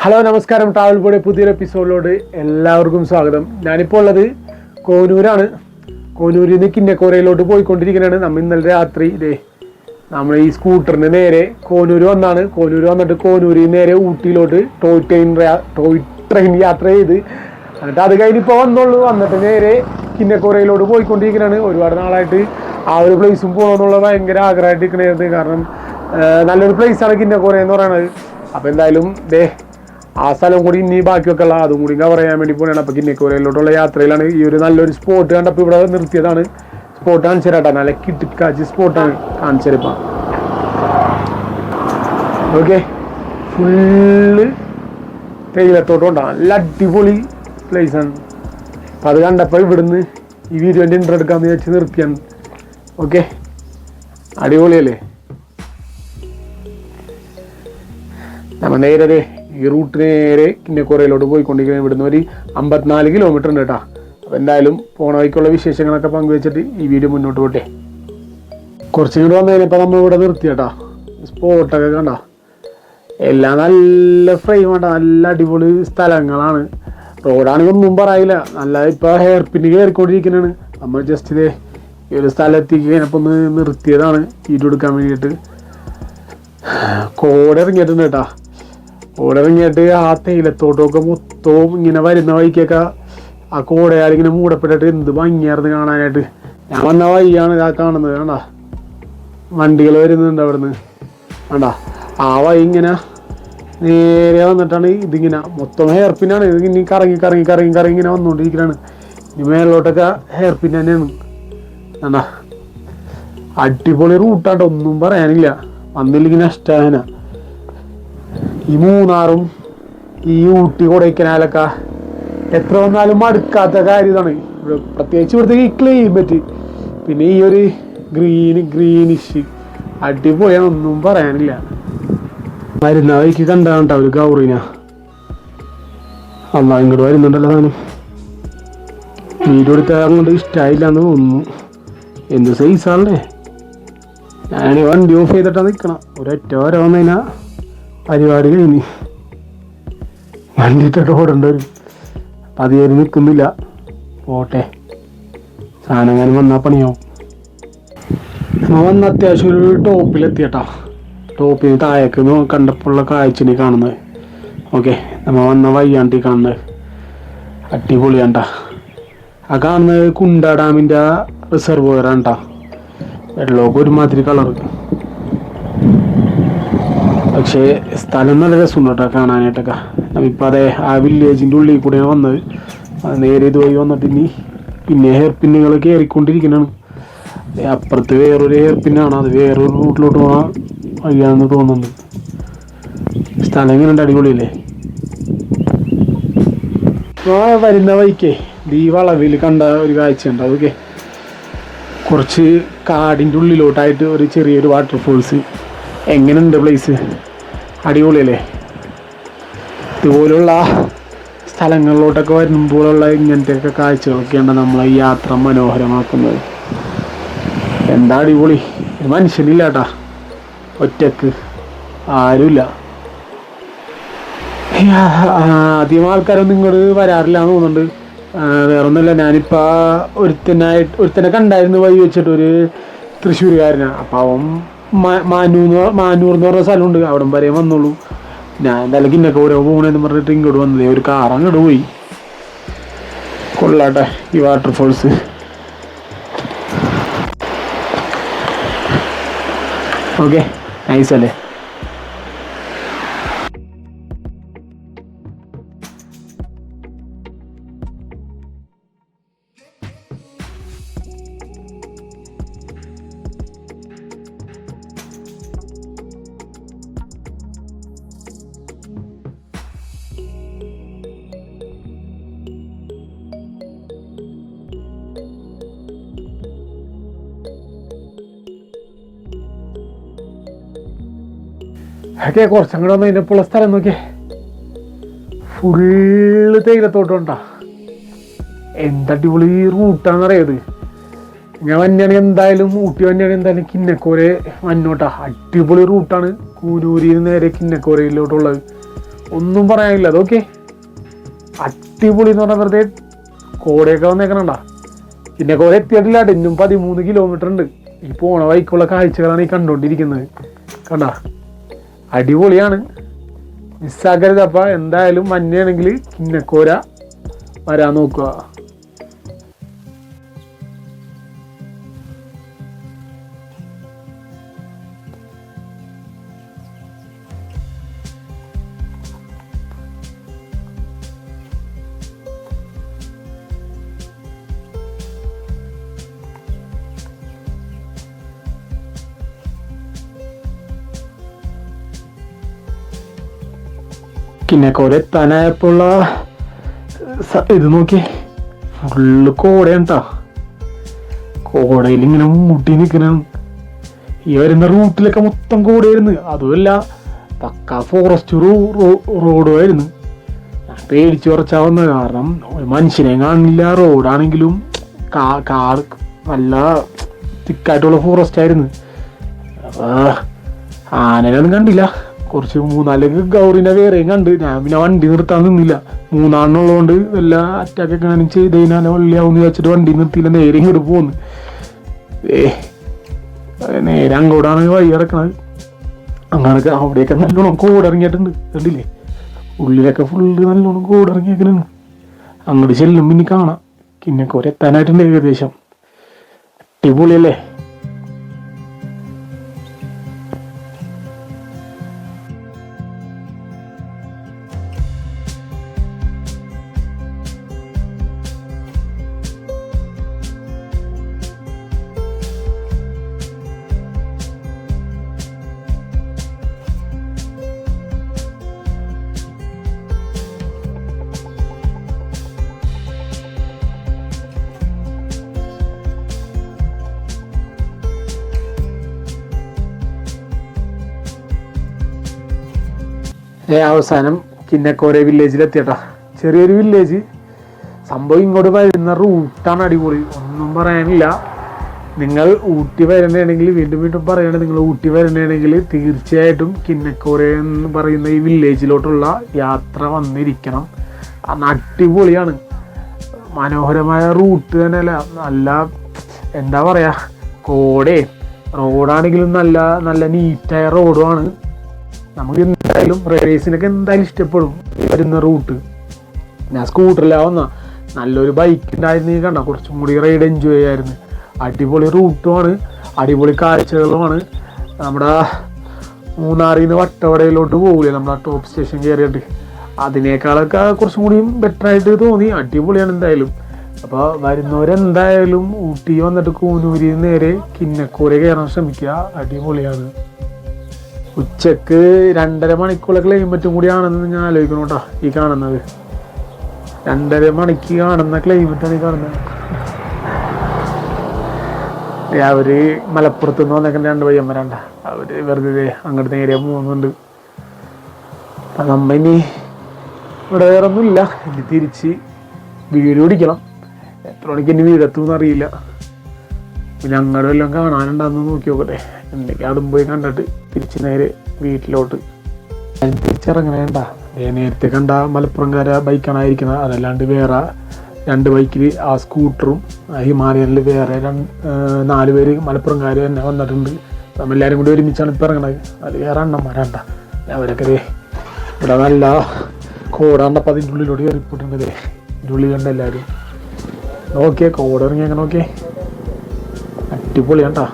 Hello നമസ്കാരം, travel board പുതിയൊരു എപ്പിസോഡിലോട്ട് എല്ലാവർക്കും സ്വാഗതം. ഞാനിപ്പോൾ ഉള്ളത് കോനൂരാണ്. കോനൂരിൽ നിന്ന് കിന്നക്കോരയിലോട്ട് പോയിക്കൊണ്ടിരിക്കുകയാണ്. നമ്മൾ ഇന്നലെ രാത്രി നമ്മൾ ഈ സ്കൂട്ടറിന് നേരെ കോനൂർ വന്നാണ്. കോനൂർ വന്നിട്ട് കോനൂരിൽ നേരെ ഊട്ടിയിലോട്ട് ടോയ് ട്രെയിൻ യാത്ര ചെയ്ത് എന്നിട്ട് അത് കഴിഞ്ഞിപ്പോൾ വന്നിട്ട് നേരെ കിന്നക്കോരയിലോട്ട് പോയിക്കൊണ്ടിരിക്കുകയാണ്. ഒരുപാട് നാളായിട്ട് ആ ഒരു പ്ലേസും പോകണമെന്നുള്ള ഭയങ്കര ആഗ്രഹമായിട്ട് ഇരിക്കണത്. കാരണം നല്ലൊരു പ്ലേസാണ് കിന്നക്കോര എന്ന് പറയുന്നത്. അപ്പോൾ എന്തായാലും ആ സ്ഥലം കൂടി ഇനി ബാക്കിയൊക്കെ ഉള്ള അതും കൂടി കവർ ചെയ്യാൻ വേണ്ടി പോകണം. അപ്പോൾ കിന്നക്കോരയിലോട്ടുള്ള യാത്രയിലാണ് ഈ ഒരു നല്ലൊരു സ്പോട്ട് കണ്ടപ്പോൾ ഇവിടെ നിർത്തിയതാണ്. സ്പോട്ട് കാണിച്ചു തരാട്ടോ, നല്ല കിട്ടിക്കാച്ചി സ്പോട്ടാണ് കാണിച്ചു തരപ്പം. ഓക്കെ, ഫുള്ള് തേയിലത്തോട്ടം നല്ല അടിപൊളി പ്ലേസാണ്. അപ്പം അത് കണ്ടപ്പോൾ ഇവിടുന്ന് ഈ വീഡിയോൻ്റെ ഇൻട്രോ എടുക്കാമെന്ന് വെച്ച് നിർത്തിയാണ്. ഓക്കെ, അടിപൊളിയല്ലേ. നമ്മൾ നേരെ ഈ റൂട്ട് നേരെ കിന്നക്കോരയിലോട്ട് പോയിക്കൊണ്ടിരിക്കുന്നത്. ഇവിടുന്ന് ഒരു 54 കിലോമീറ്റർ ഉണ്ട് കേട്ടോ. അപ്പോൾ എന്തായാലും പോണ വഴിക്കുള്ള വിശേഷങ്ങളൊക്കെ പങ്കുവെച്ചിട്ട് ഈ വീഡിയോ മുന്നോട്ട് പോട്ടെ. കുറച്ചും കൂടി വന്നു കഴിഞ്ഞപ്പോൾ നമ്മളിവിടെ നിർത്തി കേട്ടോ. സ്പോട്ടൊക്കെ കണ്ട എല്ലാം നല്ല ഫ്രെയിമാണ്, നല്ല അടിപൊളി സ്ഥലങ്ങളാണ്. റോഡാണെങ്കിൽ ഒന്നും പറയില്ല, നല്ല ഇപ്പോൾ ഹെയർ പിന്ന് കയറിക്കൊണ്ടിരിക്കുന്നതാണ്. നമ്മൾ ജസ്റ്റ് ഈ ഒരു സ്ഥലത്തേക്ക് കഴിഞ്ഞപ്പോൾ ഒന്ന് നിർത്തിയതാണ് വീഡിയോ എടുക്കാൻ വേണ്ടിയിട്ട്. കോടിറങ്ങിയിട്ടുണ്ട് കേട്ടോ. കോടിറങ്ങിയിട്ട് ആ തേയിലത്തോട്ടമൊക്കെ മൊത്തവും ഇങ്ങനെ വരുന്ന വഴിക്കൊക്കെ ആ കോടയാലിങ്ങനെ മൂടപ്പെട്ടിട്ട് എന്ത് ഭംഗിയായിരുന്നു കാണാനായിട്ട്. ഞാൻ വന്ന വഴിയാണ് ആ കാണുന്നത്. കണ്ടാ വണ്ടികൾ വരുന്നുണ്ട് അവിടുന്ന്. കണ്ടാ ആ വഴി ഇങ്ങനെ നേരെ വന്നിട്ടാണ് ഇതിങ്ങനെ മൊത്തം ഹെയർ പിന്നാണ്. ഇത് ഇനി കറങ്ങി കറങ്ങി കറങ്ങി കറങ്ങി ഇങ്ങനെ വന്നുകൊണ്ടിരിക്കുകയാണ്. ഇനി മേളിലോട്ടൊക്കെ ഹെയർ പിൻ തന്നെയാണ്. കണ്ടാ അടിപൊളി റൂട്ടാട്ടോ, ഒന്നും പറയാനില്ല. വന്നില്ലെങ്കിൽ നഷ്ടന. ഈ മൂന്നാറും ഈ ഊട്ടി കൊടൈക്കനാലൊക്കെ എത്ര വന്നാലും മടുക്കാത്ത കാര്യം ഇതാണ്. പ്രത്യേകിച്ച് ഇവിടുത്തെ ഈ ക്ലൈമറ്റ്, പിന്നെ ഈ ഒരു ഗ്രീനിഷ് അടിപൊളിയാണ്, ഒന്നും പറയാനില്ല. വരുന്ന വഴിക്ക് കണ്ടാണ്ട ഒരു ഗൗറീന അല്ല ഇങ്ങോട്ട് വരുന്നുണ്ടല്ലോ. താനും വീഡിയോ എടുത്താൽ അങ്ങോട്ട് ഇഷ്ടമായില്ല എന്ന് തോന്നുന്നു. എന്ത് സൈസാണല്ലേ. ഞാൻ വണ്ടി ഓഫ് ചെയ്തിട്ടാണ് നിൽക്കണം. ഒരൊറ്റ വരെ വന്നു കഴിഞ്ഞാൽ പരിപാടി കഴിഞ്ഞ് വണ്ടി ഇട്ടിട്ട് ഓടേണ്ടി വരും. അപ്പം അത് കയറി നിൽക്കുന്നില്ല. പോട്ടെ, സാധനം വന്നാൽ പണിയാവും. നമ്മൾ വന്ന് അത്യാവശ്യം ഒരു ടോപ്പിലെത്തിയട്ടാ. ടോപ്പിന് താഴേക്ക് കണ്ടപ്പോഴുള്ള കാഴ്ചയാണ് കാണുന്നത്. ഓക്കെ, നമ്മൾ വന്ന വയ്യാണ്ടി കാണുന്നത് അടിപൊളിയാണ്ടാ. ആ കാണുന്നത് കുണ്ട ഡാമിൻ്റെ റിസർവോയറാണ് കേട്ടോ. വെള്ളമൊക്കെ ഒരുമാതിരി കളറ്, പക്ഷേ സ്ഥലം നല്ല രസമുണ്ട് കേട്ടോ കാണാനായിട്ടൊക്കെ. ഇപ്പം അതെ ആ വില്ലേജിൻ്റെ ഉള്ളിൽ കൂടെയാണ് വന്നത്. നേരെ ഇതുവഴി വന്നിട്ട് ഇനി പിന്നെ ഹെയർ പിന്നുകൾ കയറിക്കൊണ്ടിരിക്കുന്നതാണ്. അപ്പുറത്ത് വേറൊരു ഹെയർ പിന്നാണ്, അത് വേറൊരു റൂട്ടിലോട്ട് പോകാൻ വഴിയാണെന്ന് തോന്നുന്നുണ്ട്. സ്ഥലം ഇങ്ങനെ അടിപൊളിയല്ലേ. വരുന്ന വഴിക്കേ ഈ വളവിൽ കണ്ട ഒരു കാഴ്ചയുണ്ട്. അതൊക്കെ കുറച്ച് കാടിൻ്റെ ഉള്ളിലോട്ടായിട്ട് ഒരു ചെറിയൊരു വാട്ടർഫോൾസ്. എങ്ങനെയുണ്ട് പ്ലേസ്? അടിപൊളിയല്ലേ. ഇതുപോലുള്ള സ്ഥലങ്ങളിലോട്ടൊക്കെ വരുമ്പോഴുള്ള ഇങ്ങനത്തെയൊക്കെ കാഴ്ചകളൊക്കെയാണ് നമ്മളെ ഈ യാത്ര മനോഹരമാക്കുന്നത്. എന്താ അടിപൊളി. ഒരു മനുഷ്യനില്ല കേട്ടാ, ഒറ്റക്ക് ആരുമില്ല. അധികം ആൾക്കാരൊന്നും ഇങ്ങോട്ട് വരാറില്ല എന്ന് തോന്നുന്നുണ്ട്. വേറൊന്നുമില്ല, ഞാനിപ്പോൾ ഒരുത്തനെ കണ്ടായിരുന്നു വഴി വെച്ചിട്ട്, ഒരു തൃശ്ശൂരുകാരനാണ്. അപ്പം അവൻ മാനൂർ എന്ന് പറഞ്ഞ സ്ഥലമുണ്ട്, അവിടെ വരെ വന്നോളൂ. ഞാൻ എന്തായാലും കിന്നക്കോര പോകണമെന്ന് പറഞ്ഞിട്ട് ഇങ്ങോട്ട് വന്നത്. ഒരു കാർ അങ്ങോട്ട് പോയി. കൊള്ളാട്ടെ ഈ വാട്ടർഫോൾസ്. ഓക്കെ, നൈസ് അല്ലേ. ഒക്കെ കുറച്ചും കൂടെ ഒന്ന് അതിൻ്റെപ്പുള്ള സ്ഥലം നോക്കിയേ. ഫുള്ള് തേയിലത്തോട്ടം ഉണ്ടാ. എന്തടിപൊളി റൂട്ടാണെന്നറിയത്. ഞാൻ വന്നെയാണെങ്കിൽ എന്തായാലും ഊട്ടി വന്നെയാണെങ്കിൽ എന്തായാലും കിന്നക്കോര വന്നോട്ടാ. അടിപൊളി റൂട്ടാണ്. കൂനൂരിൽ നിന്ന് നേരെ കിന്നക്കോരയിലോട്ടുള്ളത്. ഒന്നും പറയാനില്ല. അതൊക്കെ അടിപൊളി എന്ന് പറഞ്ഞാൽ വെറുതെ കോടയൊക്കെ വന്നേക്കണണ്ട. പിന്നെ കോട എത്തിയിട്ടില്ല, ഇന്നും 13 കിലോമീറ്റർ ഉണ്ട്. ഈ പോണ വഴിക്കുള്ള കാഴ്ചകളാണ് ഈ കണ്ടുകൊണ്ടിരിക്കുന്നത്. കണ്ട, അടിപൊളിയാണ്, മിസ്സാക്കരുത്. അപ്പം എന്തായാലും മഞ്ഞയാണെങ്കിൽ കിന്നക്കോര വരാൻ നോക്കുക. കിന്നക്കോര എത്താനായപ്പോഴുള്ള ഇത് നോക്കി, ഫുള്ള് കോടയാണ് ട്ടാ. കോടയിൽ ഇങ്ങനെ മുട്ടി നിൽക്കണം. ഈ വരുന്ന റൂട്ടിലൊക്കെ മൊത്തം കോടയായിരുന്നു. അതുമല്ല പക്ക ഫോറസ്റ്റ് റോഡുമായിരുന്നു. ഞാൻ പേടിച്ച് കുറച്ചാ വന്നത്, കാരണം ഒരു മനുഷ്യനെ കാണില്ല. റോഡാണെങ്കിലും കാട് നല്ല തിക്കായിട്ടുള്ള ഫോറസ്റ്റ് ആയിരുന്നു. ആനയൊന്നും കണ്ടില്ല. കുറച്ച് 3-4 ഗൗറിനെ വേറെയും കണ്ട്. ഞാൻ പിന്നെ വണ്ടി നിർത്താൻ നിന്നില്ല. 3 ആണെന്നുള്ളതുകൊണ്ട് വല്ല അറ്റാക്കൊക്കെ അങ്ങനെ ചെയ്ത് കഴിഞ്ഞാൽ വള്ളിയാവും വെച്ചിട്ട് വണ്ടി നിർത്തിയില്ല, നേരെ ഇങ്ങോട്ട് പോന്ന്. നേരെ അങ്ങോട്ടാണ് വഴി കിടക്കണത്. അങ്ങനൊക്കെ അവിടെയൊക്കെ നല്ലോണം കോടിറങ്ങിയിട്ടുണ്ട്. കണ്ടില്ലേ, ഉള്ളിലൊക്കെ ഫുള്ള് നല്ലോണം കോടിറങ്ങിയേക്കണു. അങ്ങോട്ട് ചെല്ലും പിന്നെ കാണാം. കിന്നക്കോര എത്താനായിട്ടുണ്ട് ഏകദേശം. അടിപൊളിയല്ലേ. അവസാനം കിന്നക്കോര വില്ലേജിലെത്തിയട്ടാ. ചെറിയൊരു വില്ലേജ്. സംഭവം ഇങ്ങോട്ട് വരുന്ന റൂട്ടാണ് അടിപൊളി, ഒന്നും പറയാനില്ല. നിങ്ങൾ ഊട്ടി വരണയാണെങ്കിൽ, വീണ്ടും വീണ്ടും പറയണേ, നിങ്ങൾ ഊട്ടി വരണയാണെങ്കിൽ തീർച്ചയായിട്ടും കിന്നക്കോര എന്ന് പറയുന്ന ഈ വില്ലേജിലോട്ടുള്ള യാത്ര വന്നിരിക്കണം. അന്ന് അടിപൊളിയാണ്, മനോഹരമായ റൂട്ട് തന്നെയല്ല. നല്ല എന്താ പറയാ, റോഡാണെങ്കിലും നല്ല നല്ല നീറ്റായ റോഡുമാണ്. നമുക്ക് എന്തായാലും റേസിനൊക്കെ എന്തായാലും ഇഷ്ടപ്പെടും വരുന്ന റൂട്ട്. ഞാൻ സ്കൂട്ടറിലാണ് വന്ന, നല്ലൊരു ബൈക്ക് ഉണ്ടായിരുന്നു. കണ്ട, കുറച്ചും കൂടി റൈഡ് എൻജോയ് ചെയ്യായിരുന്നു. അടിപൊളി റൂട്ടുമാണ്, അടിപൊളി കാഴ്ചകളുമാണ്. നമ്മുടെ മൂന്നാറിൽ നിന്ന് വട്ടവടയിലോട്ട് പോകില്ലേ, നമ്മുടെ ടോപ്പ് സ്റ്റേഷൻ കയറിയിട്ട്, അതിനേക്കാളൊക്കെ കുറച്ചും കൂടിയും ബെറ്റർ ആയിട്ട് തോന്നി. അടിപൊളിയാണ് എന്തായാലും. അപ്പോൾ വരുന്നവരെന്തായാലും ഊട്ടി വന്നിട്ട് കൂനൂരിൽ നേരെ കിന്നക്കോര കയറാൻ ശ്രമിക്കുക. അടിപൊളിയാണ്. ഉച്ചക്ക് 2.5 മണിക്കുള്ള ക്ലൈമറ്റും കൂടിയാണെന്ന് ഞാൻ ആലോചിക്കണം കേട്ടോ. ഈ കാണുന്നത് 2.5 മണിക്ക് കാണുന്ന ക്ലൈമറ്റാണ് ഈ കാണുന്നത്. അവര് മലപ്പുറത്ത് നിന്ന് വന്നേക്കുന്ന 2 പയ്യന്മാരാണ്ട. അവര് വെറുതെ അങ്ങോട്ട് നേരെ പോകുന്നുണ്ട്. നമ്മ ഇനി ഇവിടെ വേറെ ഒന്നുമില്ല, ഇനി തിരിച്ച് വീട് പിടിക്കണം. എത്ര മണിക്ക് ഇനി വീടെത്തുമെന്ന് അറിയില്ല. പിന്നെ അങ്ങോട്ട് വല്ലതും കാണാനുണ്ടാന്ന് നോക്കി നോക്കട്ടെ. എന്തൊക്കെ അതും പോയി കണ്ടിട്ട് തിരിച്ച് നേരെ വീട്ടിലോട്ട് തിരിച്ചിറങ്ങണേണ്ട. നേരത്തെ കണ്ട മലപ്പുറംകാര ബൈക്കാണായിരിക്കുന്നത്, അതല്ലാണ്ട് വേറെ 2 ബൈക്കിൽ ആ സ്കൂട്ടറും ഹിമാലയനിൽ വേറെ 4 പേര് മലപ്പുറംകാർ തന്നെ വന്നിട്ടുണ്ട്. നമ്മളെല്ലാവരും കൂടി ഒരുമിച്ചാണ് ഇപ്പം ഇറങ്ങണത്. അത് വേറെ എണ്ണന്മാരണ്ട. അവരൊക്കെ ഇവിടെ നല്ല കോടാണ്ടപ്പം അതിൻ്റെ ഉള്ളിലോട്ട് കയറിപ്പോയിട്ടുണ്ട്. ഇതിൻ്റെ ഉള്ളിൽ കണ്ട എല്ലാവരും നോക്കിയേ, കോടിറങ്ങി അങ്ങനെ നോക്കിയേ, അടിപൊളിയാണ്ടാ.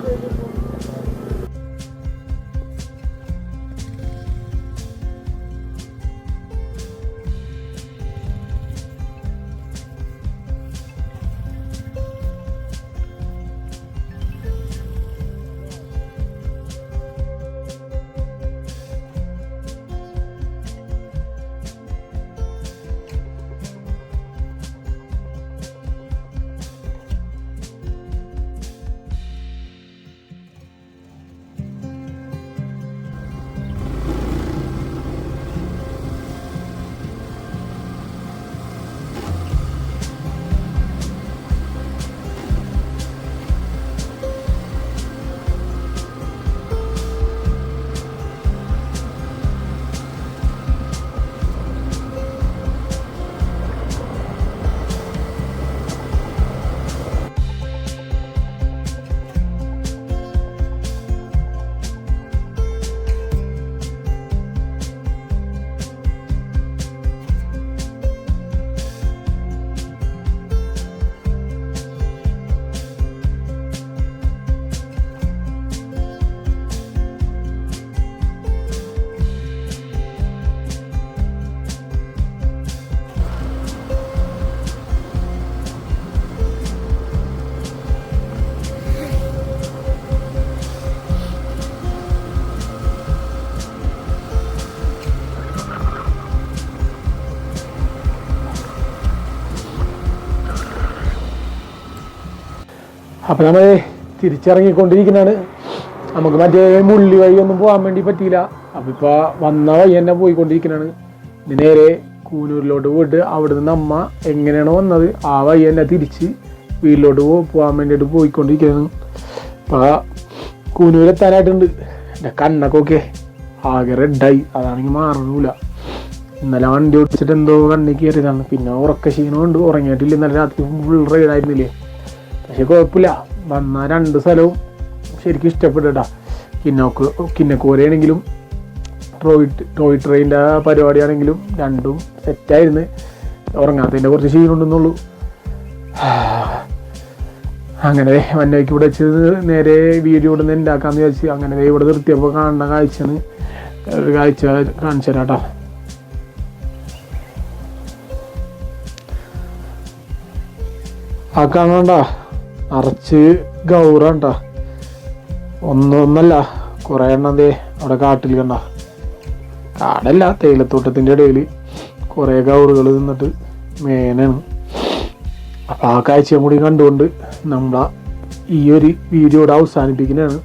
അപ്പം നമ്മൾ തിരിച്ചിറങ്ങിക്കൊണ്ടിരിക്കുന്നതാണ്. നമുക്ക് മറ്റേ മുള്ളി വഴി ഒന്നും പോകാൻ വേണ്ടി പറ്റിയില്ല. അപ്പം ഇപ്പോൾ വന്ന വഴി തന്നെ പോയിക്കൊണ്ടിരിക്കുന്നതാണ്. ഇനി നേരെ കൂനൂരിലോട്ട് പോയിട്ട് അവിടെ നിന്ന് അമ്മ എങ്ങനെയാണോ വന്നത് ആ വഴി തന്നെ തിരിച്ച് വീട്ടിലോട്ട് പോകാൻ വേണ്ടിയിട്ട് പോയിക്കൊണ്ടിരിക്കുന്നതാണ്. അപ്പോൾ കൂനൂരെത്താനായിട്ടുണ്ട്. എൻ്റെ കണ്ണൊക്കെ ആകെ റെഡായി, അതാണെങ്കിൽ മാറണില്ല. ഇന്നലെ വണ്ടി ഓടിച്ചിട്ട് എന്തോ കണ്ണി കയറിയതാണ്. പിന്നെ ഉറക്ക ക്ഷീണമുണ്ട്, ഉറങ്ങിയിട്ടില്ല. ഇന്നലെ രാത്രി ഫുൾ റൈഡായിരുന്നില്ലേ. പക്ഷെ കുഴപ്പമില്ല, വന്ന 2 സ്ഥലവും ശരിക്കും ഇഷ്ടപ്പെട്ടാ. കിന്നക്കോരയാണെങ്കിലും ടോയ് ട്രെയിനിൻ്റെ പരിപാടിയാണെങ്കിലും രണ്ടും സെറ്റായിരുന്നു. ഉറങ്ങാത്തതിൻ്റെ കുറച്ച് ക്ഷീണമുണ്ടെന്നുള്ളൂ. അങ്ങനെ വന്നവയ്ക്ക് ഇവിടെ വെച്ച് നേരെ വീഡിയോ ഇവിടെ നിന്ന് ഉണ്ടാക്കാമെന്ന് വിചാരിച്ച് അങ്ങനെ ഇവിടെ നിർത്തിയപ്പോൾ കാണുന്ന കാഴ്ചയാണ്. ഒരു കാഴ്ച കാണിച്ചു തരാം കേട്ടോ. ആ കാണണ്ട നിറച്ച് ഗൗറാണ്ട, ഒന്നല്ല കുറേ എണ്ണം ദേ അവിടെ കാട്ടിൽ കണ്ട. കാടല്ല, തേയിലത്തോട്ടത്തിൻ്റെ ഇടയിൽ കുറേ ഗൗറുകൾ നിന്നിട്ട് മേനാണ്. അപ്പോൾ ആ കാഴ്ചയും കൂടി കണ്ടുകൊണ്ട് നമ്മളെ ഈ ഒരു വീഡിയോ ഇവിടെ അവസാനിപ്പിക്കുന്നതാണ്.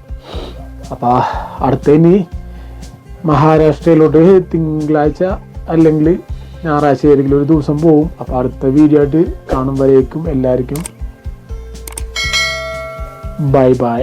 അപ്പോൾ അടുത്ത ഇനി മഹാരാഷ്ട്രയിലോട്ട് തിങ്കളാഴ്ച അല്ലെങ്കിൽ ഞായറാഴ്ച ഏതെങ്കിലും ഒരു ദിവസം പോവും. അപ്പോൾ അടുത്ത വീഡിയോ ആയിട്ട് കാണുമ്പോഴേക്കും എല്ലാവർക്കും ബൈ ബൈ.